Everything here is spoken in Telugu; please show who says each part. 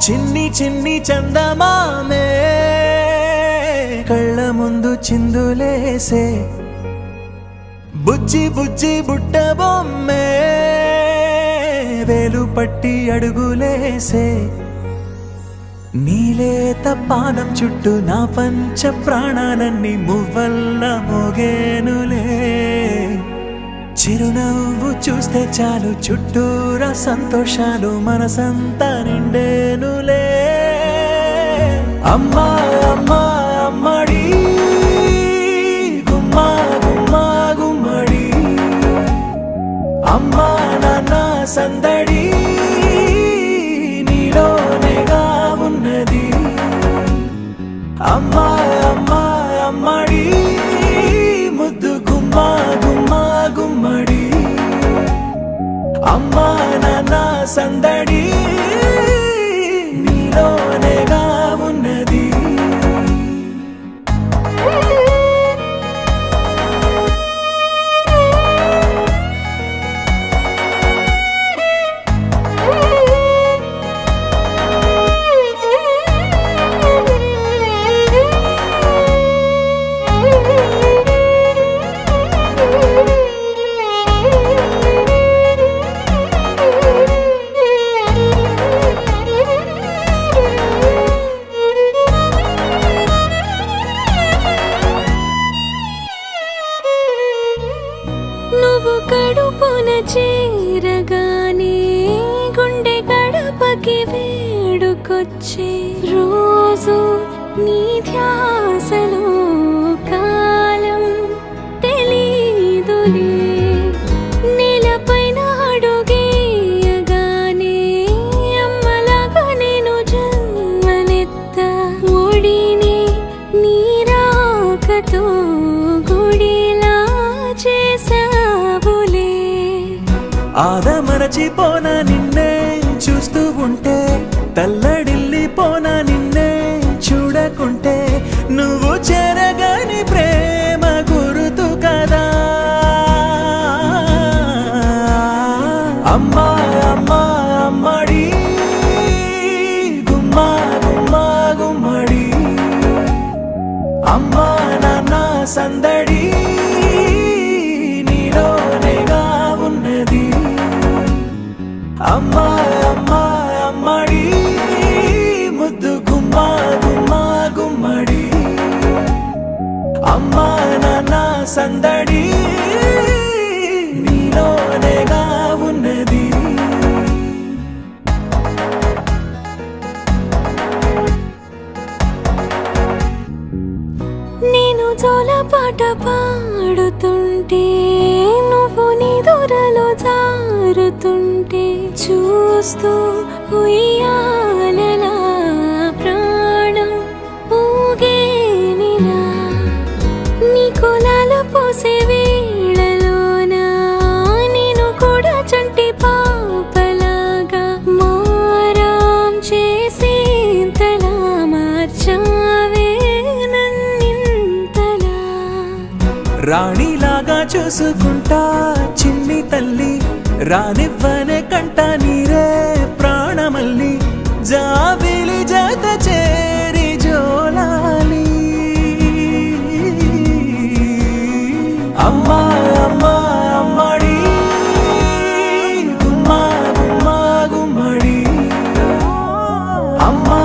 Speaker 1: చిన్ని చిన్ని చందమామే కళ్ళ ముందు చిందులేసే బుజ్జి బుజ్జి బుట్ట బొమ్మే వేలు పట్టి అడుగులేసే నీలేత పాదం చుట్టూ నా పంచ ప్రాణాలన్నీ మువ్వల్ల మోగేనులే చిరునవ్వు చూస్తే చాలు చుట్టూరా సంతోషాలు మనసంతా నిండేనులే అమ్మా అమ్మా అమ్మడి గుమ్మా గుమ్మా గుమ్మడి అమ్మా నాన్న సందడి నీలోనేగా ఉన్నది అమ్మా అమ్మా అమ్మడి ముద్దు గుమ్మా గుమ్మా గుమ్మడి అమ్మా నాన్న సందడి నీలోనేగా ఉన్నది
Speaker 2: నువ్వు కడుపున చేరగానే గుండె గడపకి వేడుకొచ్చే రోజు నీ ధ్యాసలో కాలం తెలీదులే నేలపైన అడుగేయగానే అమ్మలాగా నేను జన్మనెత్త ఒడిని నీ రాకతో గుడిలా చేసావులే
Speaker 1: ఆదమరచిపోనా నిన్నే చూస్తూ ఉంటే తల్లడిల్లిపోనా నిన్నే చూడకుంటే నువ్వు చెరగని ప్రేమ గురుతు కదా అమ్మా అమ్మా అమ్మడి గుమ్మా గుమ్మా గుమ్మడి అమ్మా నాన్న సందడి నీలోనేగా ఉన్నది అమ్మా అమ్మా అమ్మడి ముద్దు గుమ్మా గుమ్మా గుమ్మడి అమ్మా నాన్న సందడి నీలోనేగా ఉన్నది
Speaker 2: నేను జోలపాట పాడుతుంటే నువ్వు నీ దూరలో జారుతుంటే చూస్తూ ఉయ్యాలలా ప్రాణం ఊగేనిలా నీ కులాల పోసే వేళలోన నేను కూడా చంటి పాపలాగా మారాం చేసేంతలా మార్చావే నన్నింతలా
Speaker 1: రాణిలాగా చూసుకుంటా చిన్ని తల్లి రానివ్వనే కంట నీరే ప్రాణమల్లి జాబిలి జత చేరి జోలాలి అమ్మా అమ్మా అమ్మడి గుమ్మా గుమ్మా గుమ్మడి అమ్మా